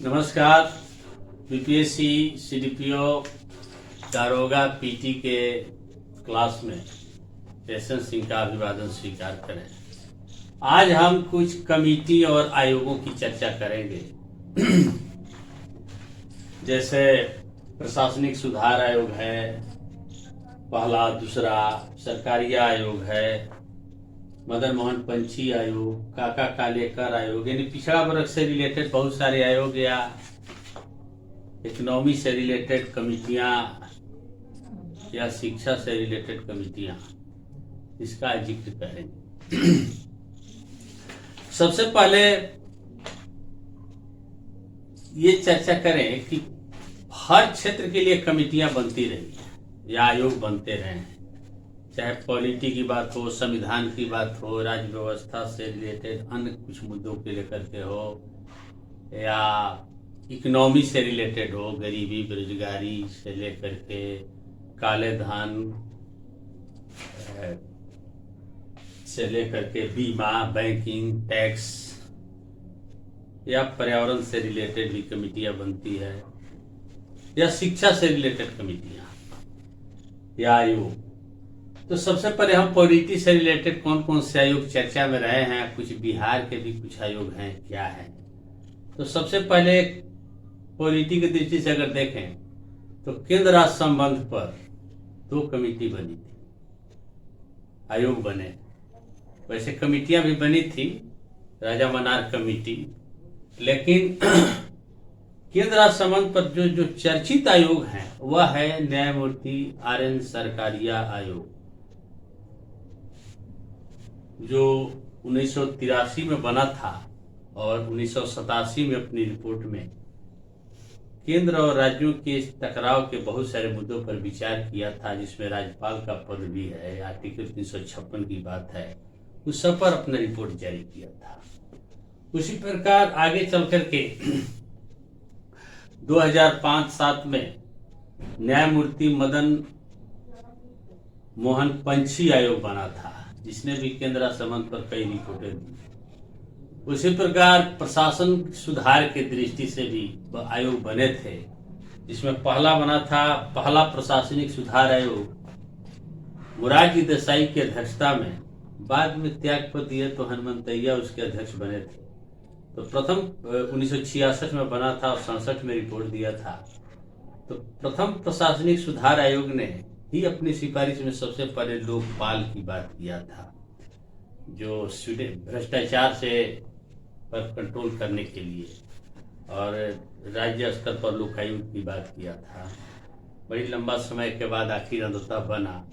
नमस्कार। BPSC CDPO दारोगा PT के क्लास में पेशेंट सिंह का अभिवादन स्वीकार करें। आज हम कुछ कमेटी और आयोगों की चर्चा करेंगे। जैसे प्रशासनिक सुधार आयोग है, पहला, दूसरा सरकारी आयोग है, मदन मोहन पंछी आयोग, काका कालेकर आयोग, यानी पिछड़ा वर्ग से रिलेटेड बहुत सारे आयोग या इकोनॉमी से रिलेटेड कमिटियां या शिक्षा से रिलेटेड कमिटियां, इसका जिक्र करेंगे। सबसे पहले ये चर्चा करें कि हर क्षेत्र के लिए कमिटियां बनती रही हैं या आयोग बनते रहे हैं, चाहे पॉलिटी की बात हो, संविधान की बात हो, राज्य व्यवस्था से रिलेटेड अन्य कुछ मुद्दों के लेकर के हो, या इकोनॉमी से रिलेटेड हो, गरीबी बेरोजगारी से लेकर के काले धन से लेकर के बीमा, बैंकिंग, टैक्स या पर्यावरण से रिलेटेड भी कमिटियां बनती है, या शिक्षा से रिलेटेड कमिटियां या आयोग। तो सबसे पहले हम पॉलिटी से रिलेटेड कौन कौन से आयोग चर्चा में रहे हैं, कुछ बिहार के भी कुछ आयोग हैं, क्या है। तो सबसे पहले पॉलिटी की दृष्टि से अगर देखें तो केंद्र राज्य संबंध पर 2 कमेटी बनी थी, आयोग बने। वैसे कमेटियां भी बनी थी, राजा मनार कमेटी, लेकिन केंद्र राज्य संबंध पर जो चर्चित आयोग हैं वह है न्यायमूर्ति RN सरकारिया आयोग, जो 1983 में बना था और 1987 में अपनी रिपोर्ट में केंद्र और राज्यों के टकराव के बहुत सारे मुद्दों पर विचार किया था, जिसमें राज्यपाल का पद भी है, आर्टिकल 356 की बात है, उस सब पर अपना रिपोर्ट जारी किया था। उसी प्रकार आगे चल करके 2005-07 में न्यायमूर्ति मदन मोहन पंछी आयोग बना था, जिसने भी केंद्र संबंध पर कई रिपोर्टें दी। उसी प्रकार प्रशासन सुधार की दृष्टि से भी आयोग बने थे, जिसमें पहला बना था पहला प्रशासनिक सुधार आयोग मोरारजी देसाई की अध्यक्षता में, बाद में त्याग पत्र दिए तो हनुमंतैया उसके अध्यक्ष बने थे। तो प्रथम 1966 में बना था और 67 में रिपोर्ट दिया था। तो प्रथम प्रशासनिक सुधार आयोग ने ही अपनी सिफारिश में सबसे पहले लोकपाल की बात किया था, जो स्वीडन भ्रष्टाचार से पर कंट्रोल करने के लिए, और राज्य स्तर पर लोकायुक्त की बात किया था। बड़ी लंबा समय के बाद आखिर अंततः बना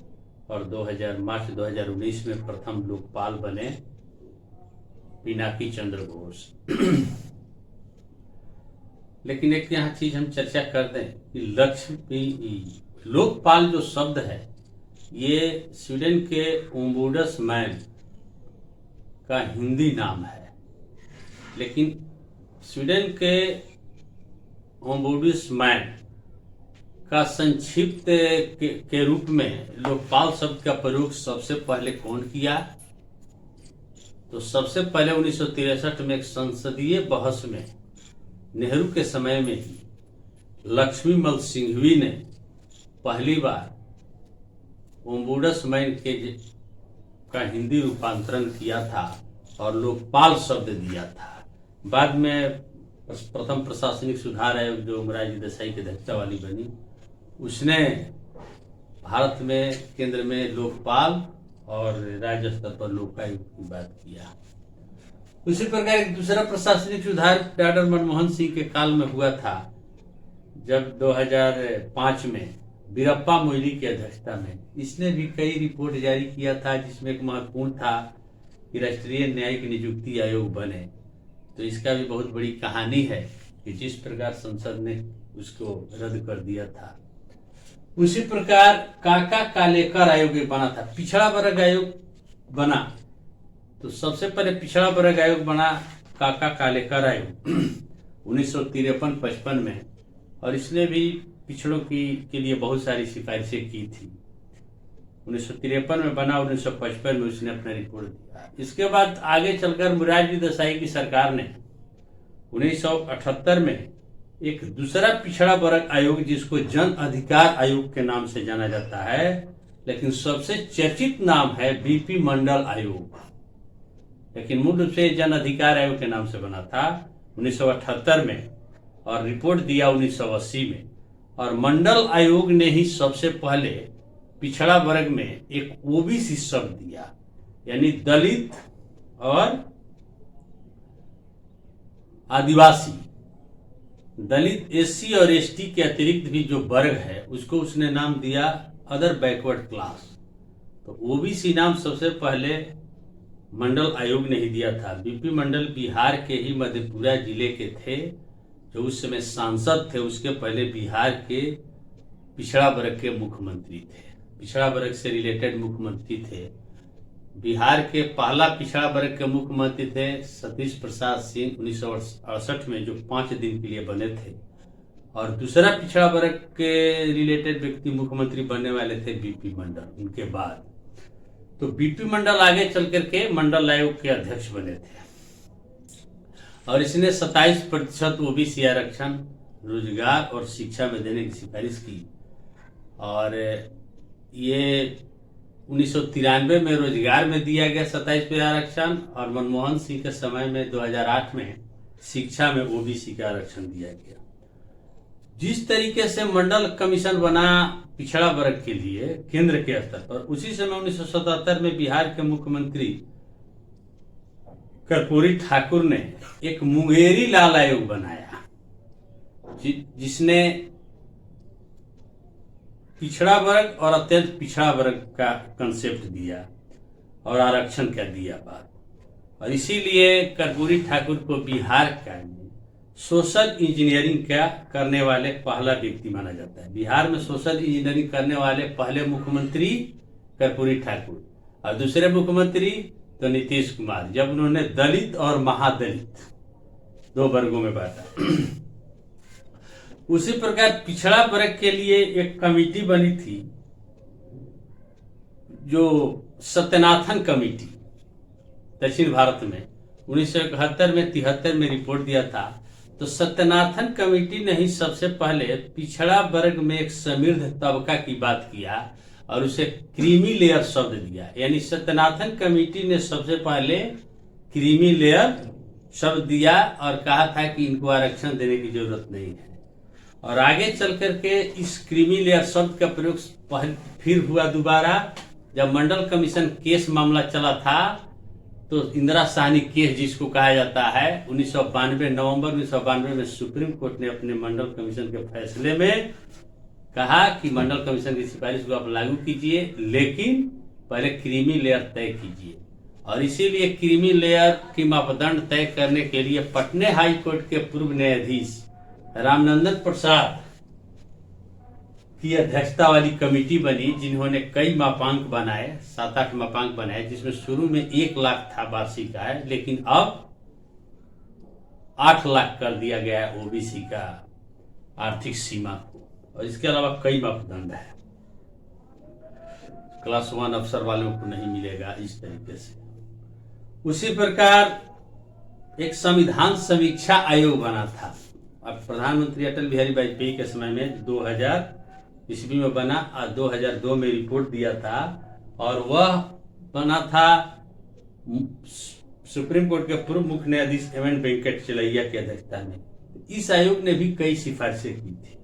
और मार्च 2019 में प्रथम लोकपाल बने पिनाकी चंद्र घोष। लेकिन एक यहाँ चीज हम चर्चा कर दें कि लोकपाल जो शब्द है ये स्वीडन के ओम्बुड्समैन का हिंदी नाम है, लेकिन स्वीडन के ओम्बुड्समैन का संक्षिप्त के रूप में लोकपाल शब्द का प्रयोग सबसे पहले कौन किया? तो सबसे पहले 1963 में एक संसदीय बहस में नेहरू के समय में ही लक्ष्मीमल सिंघवी ने पहली बार ओम्बुड्समैन का हिंदी रूपांतरण किया था और लोकपाल शब्द दिया था। बाद में प्रथम प्रशासनिक सुधार आयोग जो मोरारजी देसाई की अध्यक्षता वाली बनी, उसने भारत में केंद्र में लोकपाल और राज्य स्तर पर लोकायुक्त की बात किया। उसी प्रकार एक दूसरा प्रशासनिक सुधार डॉक्टर मनमोहन सिंह के काल में हुआ था, जब 2005 में वीरप्पा मोइली की अध्यक्षता में इसने भी कई रिपोर्ट जारी किया था, जिसमें एक महत्वपूर्ण था कि राष्ट्रीय न्यायिक नियुक्ति आयोग बने। तो इसका भी बहुत बड़ी कहानी है कि जिस प्रकार संसद ने उसको रद्द कर दिया था। उसी प्रकार काका कालेकर आयोग बना था, पिछड़ा वर्ग आयोग बना। तो सबसे पहले पिछड़ा वर्ग आयोग बना काका कालेकर आयोग 1953-55 में, और इसने भी पिछड़ों के लिए बहुत सारी सिफारिशें की थी। 1953 में बना, 1955 में उसने अपना रिपोर्ट दिया। इसके बाद आगे चलकर मोरारजी देसाई की सरकार ने 1978 में एक दूसरा पिछड़ा वर्ग आयोग जिसको जन अधिकार आयोग के नाम से जाना जाता है, लेकिन सबसे चर्चित नाम है बीपी मंडल आयोग, लेकिन मूल रूप से जन अधिकार आयोग के नाम से बना था 1978 में और रिपोर्ट दिया 1980 में। और मंडल आयोग ने ही सबसे पहले पिछड़ा वर्ग में एक ओबीसी शब्द दिया, यानी दलित और आदिवासी। दलित, एससी और एसटी के अतिरिक्त भी जो वर्ग है उसको उसने नाम दिया अदर बैकवर्ड क्लास। तो ओबीसी नाम सबसे पहले मंडल आयोग ने ही दिया था। बीपी मंडल बिहार के ही मधेपुरा जिले के थे, जो उस समय सांसद थे। उसके पहले बिहार के पिछड़ा वर्ग के मुख्यमंत्री थे, पिछड़ा वर्ग से रिलेटेड मुख्यमंत्री थे। बिहार के पहला पिछड़ा वर्ग के मुख्यमंत्री थे सतीश प्रसाद सिंह 1968 में, जो 5 दिन के लिए बने थे। और दूसरा पिछड़ा वर्ग के रिलेटेड व्यक्ति मुख्यमंत्री बनने वाले थे बीपी मंडल उनके बाद। तो बीपी मंडल आगे चल करके मंडल आयोग के अध्यक्ष बने थे और इसने 27% ओबीसी आरक्षण रोजगार और शिक्षा में देने की सिफारिश की। और ये 1993 में रोजगार में दिया गया 27% आरक्षण, और मनमोहन सिंह के समय में 2008 में शिक्षा में ओबीसी का आरक्षण दिया गया। जिस तरीके से मंडल कमीशन बना पिछड़ा वर्ग के लिए केंद्र के स्तर पर, उसी समय 1977 में बिहार के मुख्यमंत्री कर्पूरी ठाकुर ने एक मुंगेरी लाल आयोग बनाया, जिसने पिछड़ा वर्ग और अत्यंत पिछड़ा वर्ग का कंसेप्ट दिया और आरक्षण का दिया बात। और इसीलिए कर्पूरी ठाकुर को बिहार का सोशल इंजीनियरिंग का करने वाले पहला व्यक्ति माना जाता है। बिहार में सोशल इंजीनियरिंग करने वाले पहले मुख्यमंत्री कर्पूरी ठाकुर, और दूसरे मुख्यमंत्री तो नीतीश कुमार, जब उन्होंने दलित और महादलित 2 वर्गों में बांटा। उसी प्रकार पिछड़ा वर्ग के लिए एक कमेटी बनी थी, जो सत्यनाथन कमेटी, दक्षिण भारत में 1971 में 73 में रिपोर्ट दिया था। तो सत्यनाथन कमेटी ने ही सबसे पहले पिछड़ा वर्ग में एक समृद्ध तबका की बात किया और उसे क्रीमी लेयर शब्द दिया। यानी सत्यनाथन कमेटी ने सबसे पहले क्रीमी लेयर शब्द दिया और कहा था कि इनको आरक्षण देने की जरूरत नहीं है। और आगे चल करके इस क्रीमी लेयर शब्द का प्रयोग फिर हुआ दोबारा, जब मंडल कमीशन केस मामला चला था। तो इंदिरा साहनी केस जिसको कहा जाता है, 1992 नवंबर 1992 में सुप्रीम कोर्ट ने अपने मंडल कमीशन के फैसले में कहा कि मंडल कमीशन की सिफारिश को आप लागू कीजिए, लेकिन पहले क्रीमी लेयर तय कीजिए। और इसीलिए क्रीमी लेयर की मापदंड तय करने के लिए पटना हाई कोर्ट के पूर्व न्यायाधीश रामनंदन प्रसाद की अध्यक्षता वाली कमेटी बनी, जिन्होंने कई मापांक बनाए, 7-8 मापांक बनाए, जिसमें शुरू में 1 लाख था वार्षिक आय, लेकिन अब 8 लाख कर दिया गया है ओबीसी का आर्थिक सीमा को। और इसके अलावा कई मापदंड है, क्लास 1 अफसर वालों को नहीं मिलेगा इस तरीके से। उसी प्रकार एक संविधान समीक्षा आयोग बना था। अब प्रधानमंत्री अटल बिहारी वाजपेयी के समय में 2000 ईस्वी में बना और 2002 में रिपोर्ट दिया था, और वह बना था सुप्रीम कोर्ट के पूर्व मुख्य न्यायाधीश एम.एन. वेंकटचलैया की अध्यक्षता में। इस आयोग ने भी कई सिफारिशें की थी।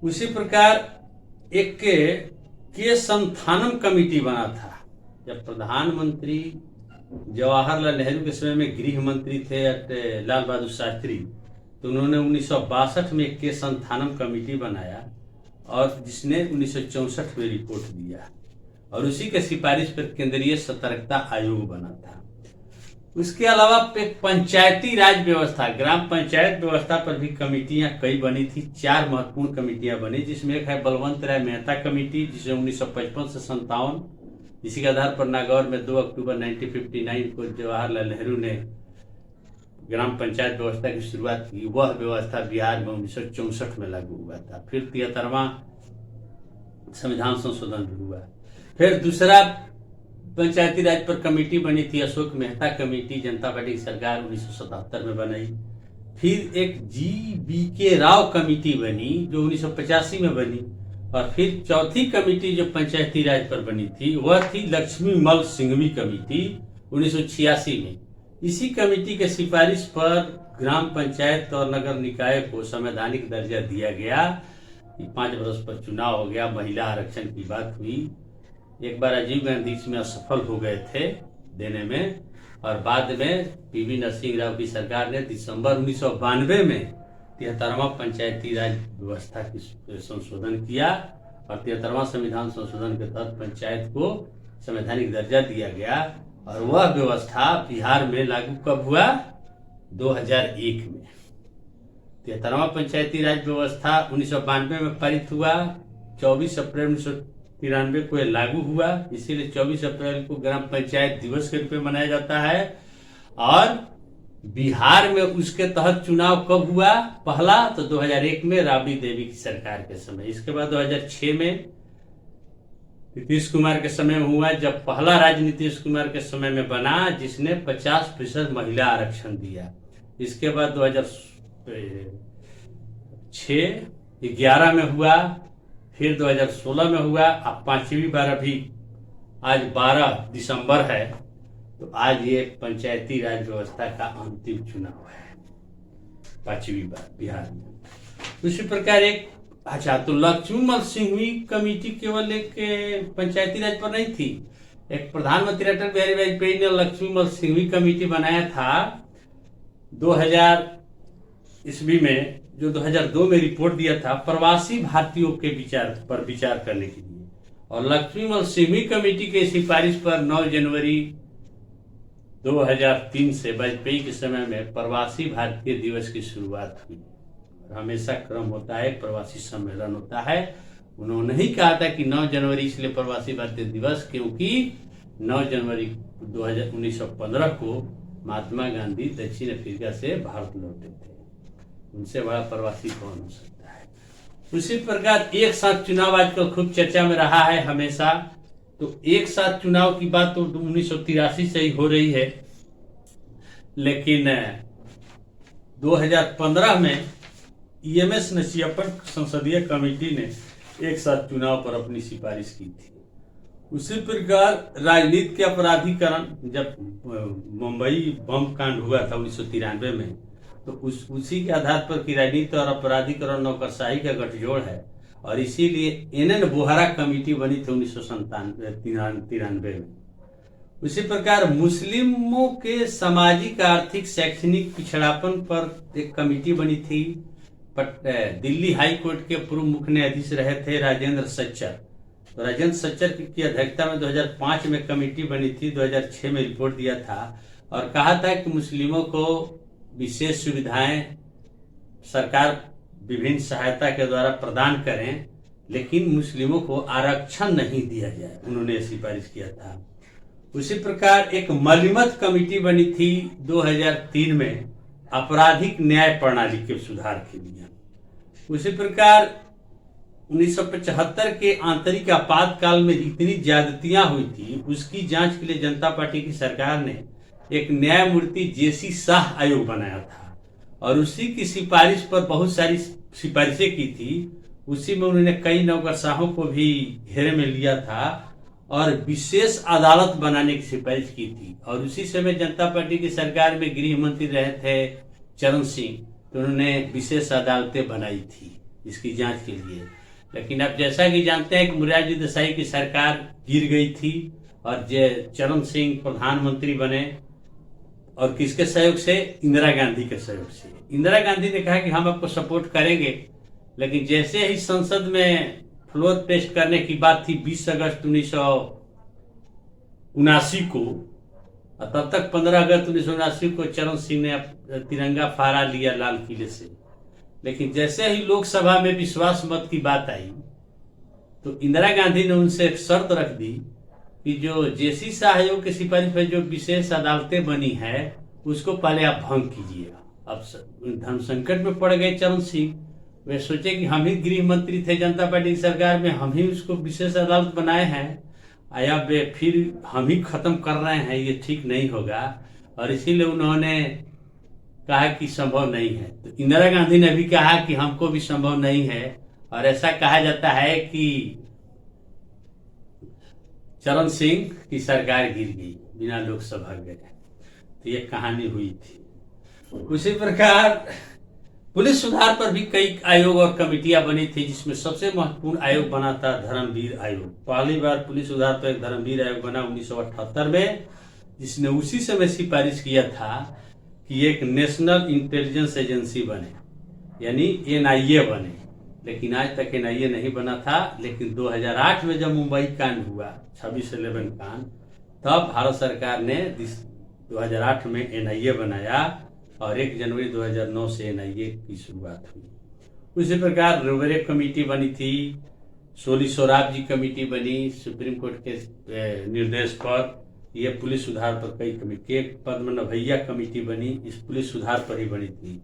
उसी प्रकार एक के संथानम कमेटी बना था। जब प्रधानमंत्री जवाहरलाल नेहरू के समय में गृह मंत्री थे लाल बहादुर शास्त्री, तो उन्होंने 1962 में के संथानम कमेटी बनाया और जिसने 1964 में रिपोर्ट दिया, और उसी के सिफारिश पर केंद्रीय सतर्कता आयोग बना था। उसके अलावा एक पंचायती राज व्यवस्था, ग्राम पंचायत व्यवस्था पर भी कमेटियां कई बनी थी। 4 महत्वपूर्ण कमेटियां बनी, जिसमें एक है बलवंत राय मेहता कमेटी, जिसे 1955 से 57, इसी के आधार पर नागौर में 2 अक्टूबर 1959 को जवाहरलाल नेहरू ने ग्राम पंचायत व्यवस्था की शुरुआत की। वह व्यवस्था बिहार में 1964 में लागू हुआ था। फिर 73वां संविधान संशोधन भी हुआ। फिर दूसरा पंचायती राज पर कमेटी बनी थी अशोक मेहता कमेटी, जनता पार्टी की सरकार 1977 में बनाई। फिर एक GBK राव कमेटी बनी जो 1985 में बनी, और फिर चौथी कमेटी जो पंचायती राज पर बनी थी वह थी लक्ष्मीमल सिंघवी कमेटी 1986 में। इसी कमेटी के सिफारिश पर ग्राम पंचायत और नगर निकाय को संवैधानिक दर्जा दिया गया। 5 वर्ष पर चुनाव हो गया, महिला आरक्षण की बात हुई। एक बार राजीव गांधी इसमें असफल हो गए थे देने में, और बाद में PV नरसिंह राव की सरकार ने दिसंबर 1992 में 73वां पंचायती राज व्यवस्था की संशोधन किया, और 73वां संविधान संशोधन के तहत पंचायत को संवैधानिक दर्जा दिया गया। और वह व्यवस्था बिहार में लागू कब हुआ? 2001 में। 73वां पंचायती राज व्यवस्था 1992 में पारित हुआ, 24 अप्रैल 1993 को यह लागू हुआ। इसीलिए 24 अप्रैल को ग्राम पंचायत दिवस के रूप में मनाया जाता है। और बिहार में उसके तहत चुनाव कब हुआ? पहला तो 2001 में राबड़ी देवी की सरकार के समय। इसके बाद 2006 में नीतीश कुमार के समय में हुआ, जब पहला राज्य नीतीश कुमार के समय में बना जिसने 50% महिला आरक्षण दिया। इसके बाद 2006-11 में हुआ, फिर 2016 में हुआ, अब 5वीं बार अभी आज 12 दिसंबर है, तो आज ये पंचायती राज व्यवस्था का अंतिम चुनाव है, 5वीं बार बिहार में। उसी प्रकार एक तो लक्ष्मीमल सिंघवी कमेटी केवल एक पंचायती राज पर नहीं थी। एक प्रधानमंत्री अटल बिहारी वाजपेयी ने लक्ष्मीमल सिंघवी कमेटी बनाया था 2000 ईस्वी में, जो 2002 में रिपोर्ट दिया था प्रवासी भारतीयों के विचार करने के लिए। और लक्ष्मीमल सिंघवी कमेटी के सिफारिश पर 9 जनवरी 2003 से वाजपेयी के समय में प्रवासी भारतीय दिवस की शुरुआत हुई। हमेशा क्रम होता है, प्रवासी सम्मेलन होता है। उन्होंने ही कहा था कि 9 जनवरी इसलिए प्रवासी भारतीय दिवस, क्योंकि 9 जनवरी 1915 को महात्मा गांधी दक्षिण अफ्रीका से भारत लौटे थे। उनसे बड़ा प्रवासी कौन हो सकता है। उसी प्रकार एक साथ चुनाव आजकल खूब चर्चा में रहा है हमेशा। तो एक साथ चुनाव की बात तो 1983 से ही हो रही है, लेकिन 2015 में EMS नशियापन संसदीय कमेटी ने एक साथ चुनाव पर अपनी सिफारिश की थी। उसी प्रकार राजनीति के अपराधीकरण, जब मुंबई बम कांड हुआ था 1993 में, तो उसी के आधार पर कि राजनीति और अपराधीकरण नौकरशाही का गठजोड़ है, और इसीलिए NN बोहरा कमेटी बनी थी 1993 में। उसी प्रकार मुस्लिमों के सामाजिक, आर्थिक, शैक्षणिक पिछड़ापन पर एक कमेटी बनी थी। दिल्ली हाई कोर्ट के पूर्व मुख्य न्यायाधीश रहे थे राजेंद्र सच्चर। तो राजेंद्र सच्चर की अध्यक्षता में 2005 में कमेटी बनी थी। 2006 में रिपोर्ट दिया था और कहा था कि मुस्लिमों को विशेष सुविधाएं सरकार विभिन्न सहायता के द्वारा प्रदान करें, लेकिन मुस्लिमों को आरक्षण नहीं दिया जाए। उन्होंने सिफारिश किया था। उसी प्रकार एक मलिमत कमेटी बनी थी 2003 में आपराधिक न्याय प्रणाली के सुधार के लिए। उसी प्रकार 1975 के आंतरिक आपातकाल में जितनी ज्यादतियां हुई थी उसकी जांच के लिए जनता पार्टी की सरकार ने एक न्यायमूर्ति JC शाह आयोग बनाया था, और उसी की सिफारिश पर बहुत सारी सिफारिशें की थी। उसी में उन्होंने कई नौकरशाहों को भी घेरे में लिया था और विशेष अदालत बनाने की सिफारिश की थी। और उसी समय जनता पार्टी की सरकार में गृह मंत्री रहे थे चरण सिंह, तो उन्होंने विशेष अदालतें बनाई थी इसकी जांच के लिए। लेकिन अब जैसा कि जानते हैं कि मोरारजी देसाई की सरकार गिर गई थी और चरण सिंह प्रधानमंत्री बने, और किसके सहयोग से? इंदिरा गांधी के सहयोग से। इंदिरा गांधी ने कहा कि हम आपको सपोर्ट करेंगे, लेकिन जैसे ही संसद में फ्लोर टेस्ट करने की बात थी 20 अगस्त 1979 को, तब तक 15 अगस्त 1979 को चरण सिंह ने तिरंगा फहरा लिया लाल किले से। लेकिन जैसे ही लोकसभा में विश्वास मत की बात आई तो इंदिरा गांधी ने उनसे एक शर्त रख दी कि जो JC शाह आयोग की सिफारिश पर जो विशेष अदालतें बनी है उसको पहले आप भंग कीजिएगा। अब धर्म संकट में पड़ गए चरण सिंह। वे सोचे कि हम ही गृह मंत्री थे जनता पार्टी की सरकार में, हम ही उसको विशेष अदालत बनाए हैं, आया वे फिर हम ही खत्म कर रहे हैं, ये ठीक नहीं होगा। और इसीलिए उन्होंने कहा कि संभव नहीं है, तो इंदिरा गांधी ने भी कहा कि हमको भी संभव नहीं है। और ऐसा कहा जाता है कि चरण सिंह की सरकार गिर गई, बिना लोकसभा गए। तो ये कहानी हुई थी। उसी प्रकार पुलिस सुधार पर भी कई आयोग और कमेटियां बनी थी, जिसमें सबसे महत्वपूर्ण आयोग बना था धर्मवीर आयोग। पहली बार पुलिस सुधार पर एक धर्मवीर आयोग बना 1978 में, जिसने उसी समय सिफारिश किया था कि एक नेशनल इंटेलिजेंस एजेंसी बने, यानी एनआईए बने। लेकिन आज तक एनआईए नहीं बना था। लेकिन 2008 में जब मुंबई कांड हुआ, 26/11 कांड, तब भारत सरकार ने 2008 में एनआईए बनाया और 1 जनवरी 2009 से एनआईए की शुरुआत हुई। उसी प्रकार रोबरे कमेटी बनी थी, सोली सोराब जी कमेटी बनी सुप्रीम कोर्ट के निर्देश पर। यह पुलिस सुधार पर कई कमेटी, एक पद्मनाभैया कमेटी बनी, इस पुलिस सुधार पर ही बनी थी।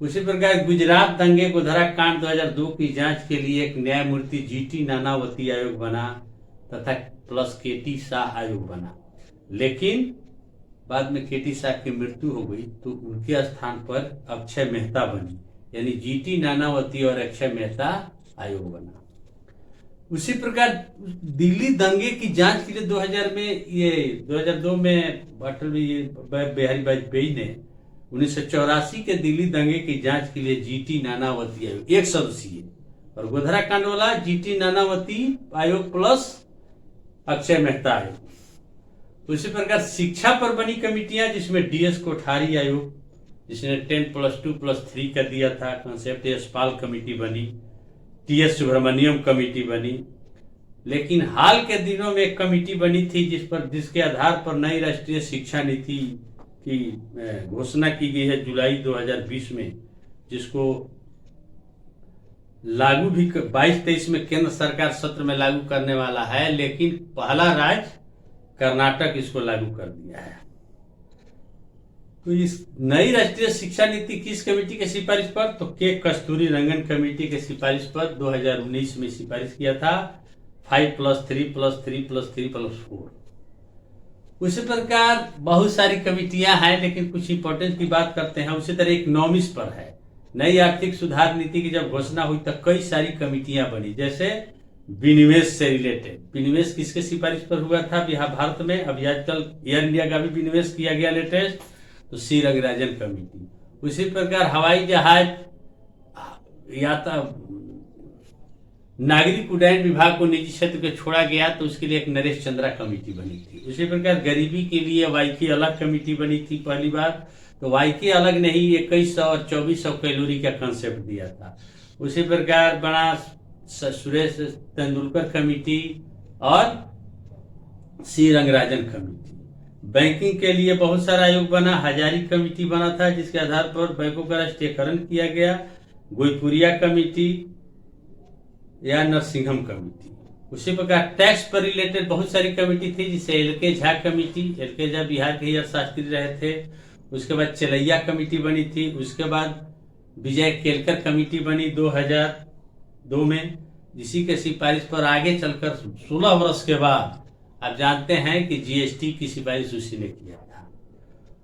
उसी प्रकार गुजरात दंगे गोधरा कांड 2002 की जांच के लिए एक न्यायमूर्ति जीटी नानावती आयोग बना तथा प्लस केटी शाह आयोग बना। लेकिन बाद में केटी शाह की मृत्यु हो गई, तो उनके स्थान पर अक्षय मेहता बनी, यानी जीटी नानावती और अक्षय मेहता आयोग बना। उसी प्रकार दिल्ली दंगे की जांच के लिए 2002 में अटल बिहारी वाजपेयी ने 1984 के दिल्ली दंगे की जांच के लिए जीटी नानावती आयोग, एक सदस्यीय, और गोधरा कांड वाला जीटी नानावती आयोग प्लस अक्षय मेहता आयोग। उसी प्रकार शिक्षा पर बनी कमेटियां, जिसमें डीएस कोठारी आयोग, जिसने 10+2+3 का दिया था कंसेप्ट, यशपाल कमेटी बनी, टीएस सुब्रमण्यम कमेटी बनी। लेकिन हाल के दिनों में एक कमेटी बनी थी जिसके आधार पर नई राष्ट्रीय शिक्षा नीति की घोषणा की गई है जुलाई 2020 में, जिसको लागू भी 22-23 में केंद्र सरकार सत्र में लागू करने वाला है। लेकिन पहला राज्य कर्नाटक इसको लागू कर दिया है। तो इस नई राष्ट्रीय शिक्षा नीति किस कमेटी की सिफारिश पर? तो के कस्तूरी रंगन कमेटी के सिफारिश पर 2019 में सिफारिश किया था, 5+3+3+3+4। उसी प्रकार बहुत सारी कमेटियां हैं, लेकिन कुछ इंपॉर्टेंट की बात करते हैं। उसी तरह एक नॉमिस पर है। नई आर्थिक सुधार नीति की जब घोषणा हुई तो कई सारी कमेटियां बनी, जैसे विनिवेश से रिलेटेड। विनिवेश किसके सिफारिश पर हुआ था भारत में? अभी आजकल एयर इंडिया का भी विनिवेश किया गया लेटेस्ट, तो सी रंगराजन कमेटी। उसी प्रकार हवाई जहाज नागरिक उड्डयन विभाग को निजी क्षेत्र को छोड़ा गया, तो उसके लिए एक नरेश चंद्रा कमेटी बनी थी। उसी प्रकार गरीबी के लिए वाईके अलग कमेटी बनी थी पहली बार। तो वाईके अलग नहीं, 2100 और 2400 कैलोरी का कंसेप्ट दिया था। उसी प्रकार बना सुरेश तेंदुलकर कमेटी और सी रंगराजन कमेटी। बैंकिंग के लिए बहुत सारा आयोग बना, हजारी कमेटी बना था, जिसके आधार पर बैंकों का राष्ट्रीयकरण किया गया, गोईपुरिया कमेटी या नरसिंहम कमेटी। उसी प्रकार टैक्स पर रिलेटेड बहुत सारी कमेटी थी, जिसे LK. Jha committee, LK. Jha Bihar के ही अर्थशास्त्री रहे थे। उसके बाद चलैया कमेटी बनी थी। उसके बाद विजय केलकर कमेटी बनी 2002 में, जिसी के सिफारिश पर आगे चलकर 16 वर्ष के बाद आप जानते हैं कि जीएसटी की सिफारिश उसी ने किया था।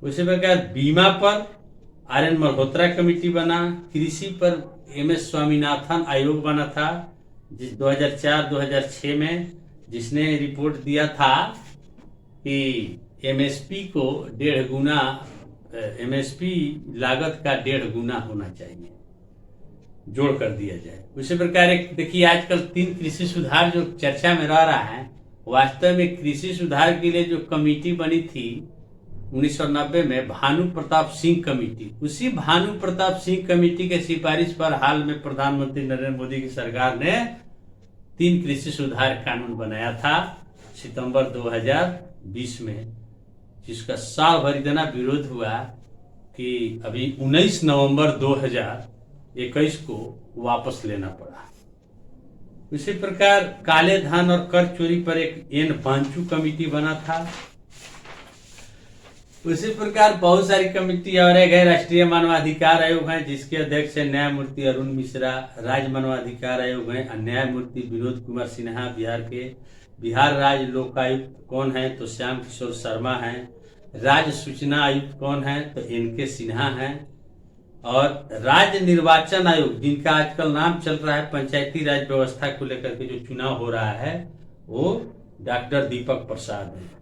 उसी प्रकार बीमा पर आर.एन. मल्होत्रा कमेटी बना। कृषि पर एम.एस. स्वामीनाथन आयोग बना था, जिस 2004-2006 में, जिसने रिपोर्ट दिया था कि एमएसपी को 1.5 गुना, एमएसपी लागत का 1.5 गुना होना चाहिए, जोड़ कर दिया जाए। उसी प्रकार एक देखिए, आजकल 3 कृषि सुधार जो चर्चा में रह रहा है, वास्तव में कृषि सुधार के लिए जो कमेटी बनी थी 1990 में, भानु प्रताप सिंह कमेटी, उसी भानु प्रताप सिंह कमेटी के सिफारिश पर हाल में प्रधानमंत्री नरेंद्र मोदी की सरकार ने 3 कृषि सुधार कानून बनाया था सितंबर 2020 में, जिसका साल भर इतना विरोध हुआ कि अभी 19 नवंबर 2021 को वापस लेना पड़ा। इसी प्रकार काले धन और कर चोरी पर एक एन बांचू कमेटी बना था। उसी प्रकार बहुत सारी कमेटी और गए। राष्ट्रीय मानवाधिकार आयोग है, जिसके अध्यक्ष है न्यायमूर्ति अरुण मिश्रा। राज्य मानवाधिकार आयोग है, न्यायमूर्ति विनोद कुमार सिन्हा बिहार के। बिहार राज्य लोकायुक्त कौन है? तो श्याम किशोर शर्मा है। राज्य सूचना आयुक्त कौन है? तो एन.के. सिन्हा है। और राज्य निर्वाचन आयोग, जिनका आजकल नाम चल रहा है पंचायती राज व्यवस्था को लेकर के जो चुनाव हो रहा है, वो डॉक्टर दीपक प्रसाद है।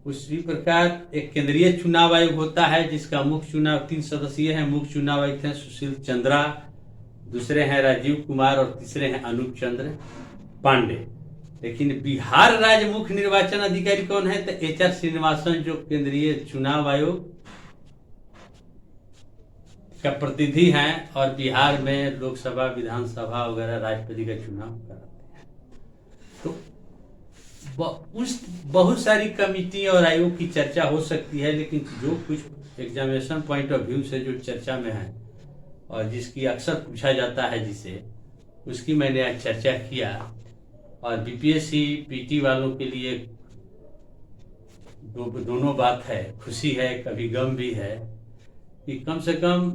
उसी प्रकार एक केंद्रीय चुनाव आयोग होता है जिसका मुख्य चुनाव 3 सदस्यीय है। मुख्य चुनाव आयुक्त हैं सुशील चंद्रा, दूसरे हैं राजीव कुमार और तीसरे हैं अनूप चंद्र पांडे। लेकिन बिहार राज्य मुख्य निर्वाचन अधिकारी कौन है? तो HR श्रीनिवासन, जो केंद्रीय चुनाव आयोग का प्रतिनिधि हैं और बिहार में लोकसभा, विधानसभा वगैरह राष्ट्रपति का चुनाव कराते हैं। तो उस बहुत सारी कमिटी और आयोग की चर्चा हो सकती है, लेकिन जो कुछ एग्जामिनेशन पॉइंट ऑफ व्यू से जो चर्चा में है और जिसकी अक्सर पूछा जाता है जिसे, उसकी मैंने आज चर्चा किया। और BPSC PT वालों के लिए दोनों बात है, खुशी है, कभी गम भी है कि कम से कम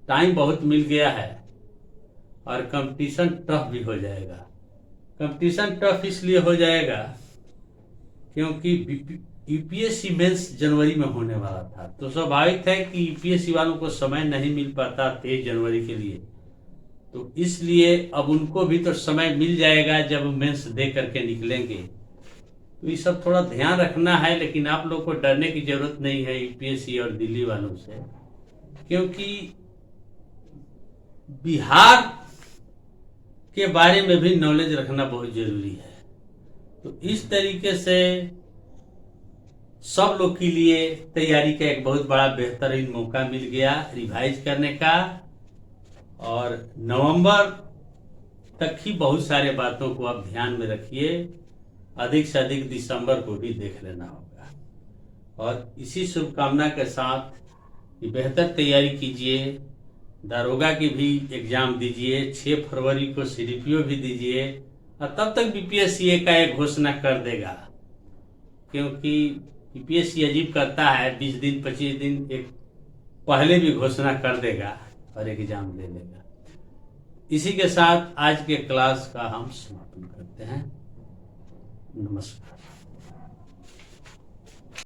टाइम बहुत मिल गया है और कंपटीशन टफ भी हो जाएगा। कंपटीशन टफ इसलिए हो जाएगा क्योंकि UPSC मेंस जनवरी में होने वाला था, तो स्वाभाविक है कि UPSC वालों को समय नहीं मिल पाता 23 जनवरी के लिए। तो इसलिए अब उनको भी तो समय मिल जाएगा जब मेंस दे करके निकलेंगे। तो ये सब थोड़ा ध्यान रखना है, लेकिन आप लोग को डरने की जरूरत नहीं है UPSC और दिल्ली वालों से, क्योंकि बिहार के बारे में भी नॉलेज रखना बहुत जरूरी है। तो इस तरीके से सब लोग के लिए तैयारी का एक बहुत बड़ा बेहतरीन मौका मिल गया रिवाइज करने का, और नवंबर तक ही बहुत सारे बातों को आप ध्यान में रखिए। अधिक से अधिक दिसंबर को भी देख लेना होगा। और इसी शुभकामना के साथ कि बेहतर तैयारी कीजिए, दारोगा की भी एग्जाम दीजिए, 6 फरवरी को CDPO भी दीजिए, और तब तक BPSC एक घोषणा कर देगा, क्योंकि BPSC अजीब करता है, 20 दिन 25 दिन एक पहले भी घोषणा कर देगा और एग्जाम ले लेगा। इसी के साथ आज के क्लास का हम समापन करते हैं। नमस्कार।